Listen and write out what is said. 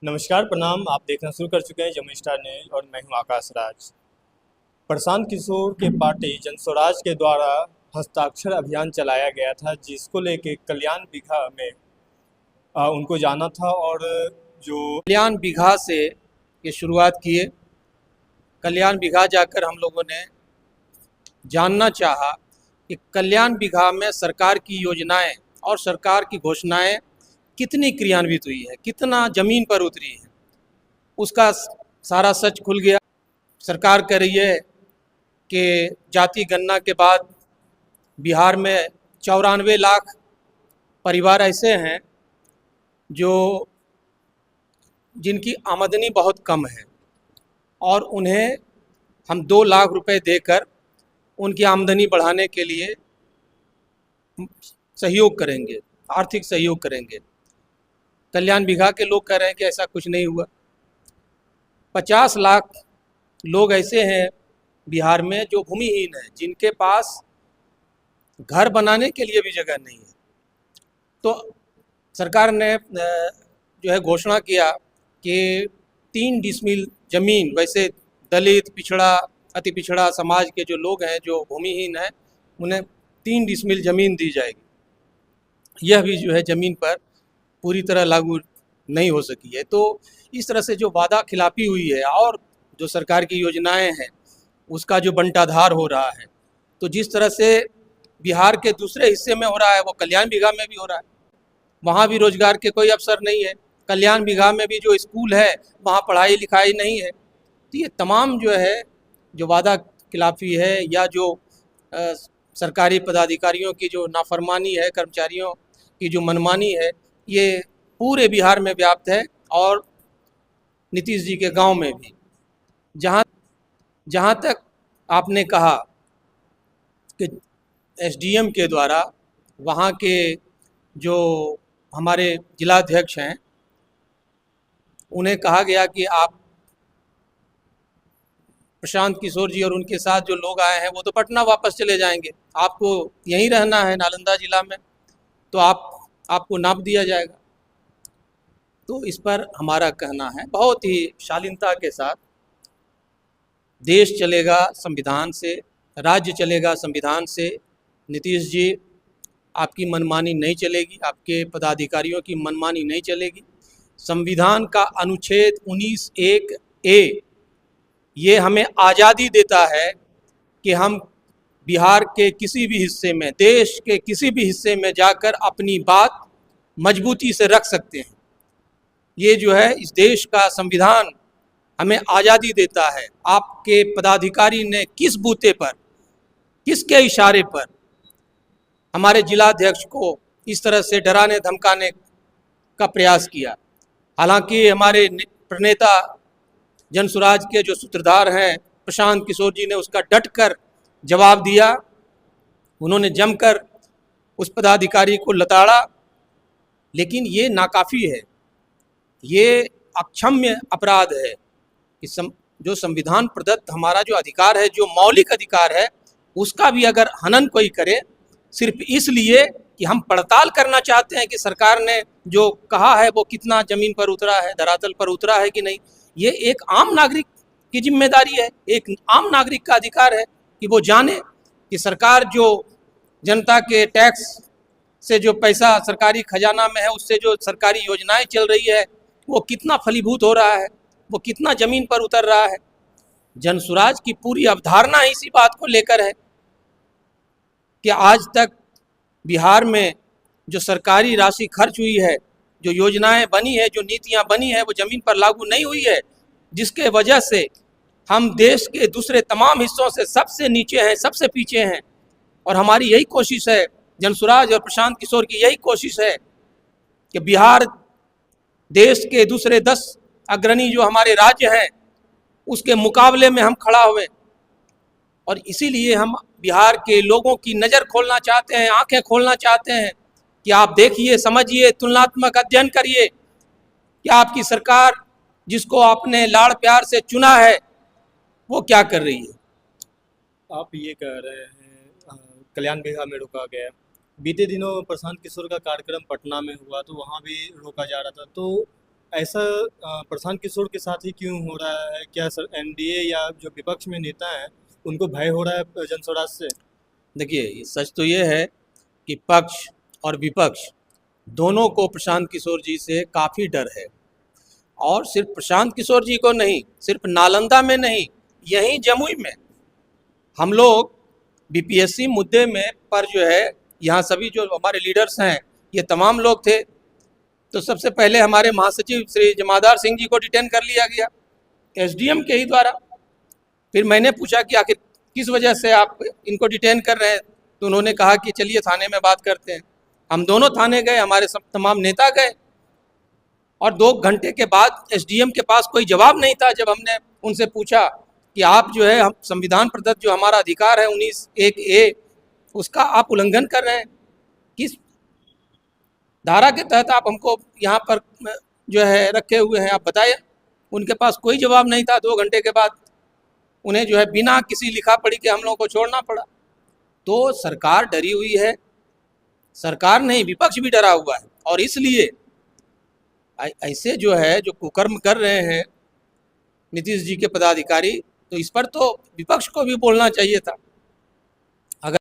नमस्कार, प्रणाम। आप देखना शुरू कर चुके हैं जमुई स्टार न्यूज और मैं हूं आकाश राज। प्रशांत किशोर के पार्टी जनस्वराज के द्वारा हस्ताक्षर अभियान चलाया गया था, जिसको लेके कल्याण बिघा में उनको जाना था। और जो कल्याण बिघा से ये शुरुआत किए। कल्याण बिघा जाकर हम लोगों ने जानना चाहा कि कल्याण बिघा में सरकार की योजनाएं और सरकार की घोषणाएं कितनी क्रियान्वित हुई है, कितना ज़मीन पर उतरी है, उसका सारा सच खुल गया। सरकार कह रही है कि जाति गणना के बाद बिहार में 94 लाख परिवार ऐसे हैं जो जिनकी आमदनी बहुत कम है और उन्हें हम 2 लाख रुपए देकर उनकी आमदनी बढ़ाने के लिए सहयोग करेंगे, आर्थिक सहयोग करेंगे। कल्याण बिघा के लोग कह रहे हैं कि ऐसा कुछ नहीं हुआ। 50 लाख लोग ऐसे हैं बिहार में जो भूमिहीन हैं, जिनके पास घर बनाने के लिए भी जगह नहीं है। तो सरकार ने जो है घोषणा किया कि 3 डिसमिल ज़मीन, वैसे दलित, पिछड़ा, अति पिछड़ा समाज के जो लोग हैं जो भूमिहीन हैं, उन्हें 3 डिसमिल ज़मीन दी जाएगी। यह भी जो है ज़मीन पर पूरी तरह लागू नहीं हो सकी है। तो इस तरह से जो वादा खिलाफी हुई है और जो सरकार की योजनाएं हैं उसका जो बंटाधार हो रहा है, तो जिस तरह से बिहार के दूसरे हिस्से में हो रहा है वो कल्याण बिघा में भी हो रहा है। वहाँ भी रोजगार के कोई अवसर नहीं है। कल्याण बिघा में भी जो स्कूल है वहाँ पढ़ाई लिखाई नहीं है। तो ये तमाम जो है जो वादा खिलाफी है या जो सरकारी पदाधिकारियों की जो नाफरमानी है, कर्मचारियों की जो मनमानी है, ये पूरे बिहार में व्याप्त है और नीतीश जी के गांव में भी। जहाँ जहाँ तक आपने कहा कि एसडीएम के द्वारा वहाँ के जो हमारे जिलाध्यक्ष हैं उन्हें कहा गया कि आप प्रशांत किशोर जी और उनके साथ जो लोग आए हैं वो तो पटना वापस चले जाएंगे, आपको यहीं रहना है नालंदा जिला में, तो आपको नाप दिया जाएगा। तो इस पर हमारा कहना है बहुत ही शालीनता के साथ, देश चलेगा संविधान से, राज्य चलेगा संविधान से। नीतीश जी, आपकी मनमानी नहीं चलेगी, आपके पदाधिकारियों की मनमानी नहीं चलेगी। संविधान का अनुच्छेद 19(1)(a) ये हमें आज़ादी देता है कि हम बिहार के किसी भी हिस्से में, देश के किसी भी हिस्से में जाकर अपनी बात मजबूती से रख सकते हैं। ये जो है इस देश का संविधान हमें आज़ादी देता है। आपके पदाधिकारी ने किस बूते पर, किसके इशारे पर हमारे जिलाध्यक्ष को इस तरह से डराने धमकाने का प्रयास किया। हालांकि हमारे प्रणेता जनसुराज के जो सूत्रधार हैं प्रशांत किशोर जी ने उसका डटकर जवाब दिया। उन्होंने जमकर उस पदाधिकारी को लताड़ा, लेकिन ये नाकाफ़ी है, ये अक्षम्य अपराध है कि जो संविधान प्रदत्त हमारा जो अधिकार है, जो मौलिक अधिकार है, उसका भी अगर हनन कोई करे सिर्फ इसलिए कि हम पड़ताल करना चाहते हैं कि सरकार ने जो कहा है वो कितना ज़मीन पर उतरा है, धरातल पर उतरा है कि नहीं। ये एक आम नागरिक की जिम्मेदारी है, एक आम नागरिक का अधिकार है कि वो जाने कि सरकार जो जनता के टैक्स से जो पैसा सरकारी खजाना में है, उससे जो सरकारी योजनाएं चल रही है वो कितना फलीभूत हो रहा है, वो कितना ज़मीन पर उतर रहा है। जनसुराज की पूरी अवधारणा इसी बात को लेकर है कि आज तक बिहार में जो सरकारी राशि खर्च हुई है, जो योजनाएं बनी है, जो नीतियां बनी है, वो ज़मीन पर लागू नहीं हुई है, जिसके वजह से हम देश के दूसरे तमाम हिस्सों से सबसे नीचे हैं, सबसे पीछे हैं। और हमारी यही कोशिश है, जनसुराज और प्रशांत किशोर की यही कोशिश है कि बिहार देश के दूसरे 10 अग्रणी जो हमारे राज्य हैं उसके मुकाबले में हम खड़ा हुए। और इसीलिए हम बिहार के लोगों की नज़र खोलना चाहते हैं, आंखें खोलना चाहते हैं कि आप देखिए, समझिए, तुलनात्मक अध्ययन करिए कि आपकी सरकार जिसको आपने लाड़ प्यार से चुना है वो क्या कर रही है। आप ये कह रहे हैं कल्याण बिघा में रोका गया। बीते दिनों प्रशांत किशोर का कार्यक्रम पटना में हुआ तो वहाँ भी रोका जा रहा था। तो ऐसा प्रशांत किशोर के साथ ही क्यों हो रहा है? क्या सर एनडीए या जो विपक्ष में नेता हैं उनको भय हो रहा है जनस्वराज से? देखिए, सच तो ये है कि पक्ष और विपक्ष दोनों को प्रशांत किशोर जी से काफ़ी डर है। और सिर्फ प्रशांत किशोर जी को नहीं, सिर्फ नालंदा में नहीं, यहीं जमुई में हम लोग बीपीएससी मुद्दे में पर जो है, यहाँ सभी जो हमारे लीडर्स हैं ये तमाम लोग थे। तो सबसे पहले हमारे महासचिव श्री जमादार सिंह जी को डिटेन कर लिया गया एसडीएम के ही द्वारा। फिर मैंने पूछा कि आखिर किस वजह से आप इनको डिटेन कर रहे हैं, तो उन्होंने कहा कि चलिए थाने में बात करते हैं। हम दोनों थाने गए, हमारे सब तमाम नेता गए, और 2 घंटे के बाद एसडीएम के पास कोई जवाब नहीं था। जब हमने उनसे पूछा कि आप जो है, हम संविधान प्रदत्त जो हमारा अधिकार है 19(1)(a), उसका आप उल्लंघन कर रहे हैं, किस धारा के तहत आप हमको यहाँ पर जो है रखे हुए हैं, आप बताइए। उनके पास कोई जवाब नहीं था। 2 घंटे के बाद उन्हें जो है बिना किसी लिखा पढ़ी के हम लोगों को छोड़ना पड़ा। तो सरकार डरी हुई है, सरकार नहीं विपक्ष भी डरा हुआ है, और इसलिए ऐसे जो है जो कुकर्म कर रहे हैं नीतीश जी के पदाधिकारी, तो इस पर तो विपक्ष को भी बोलना चाहिए था।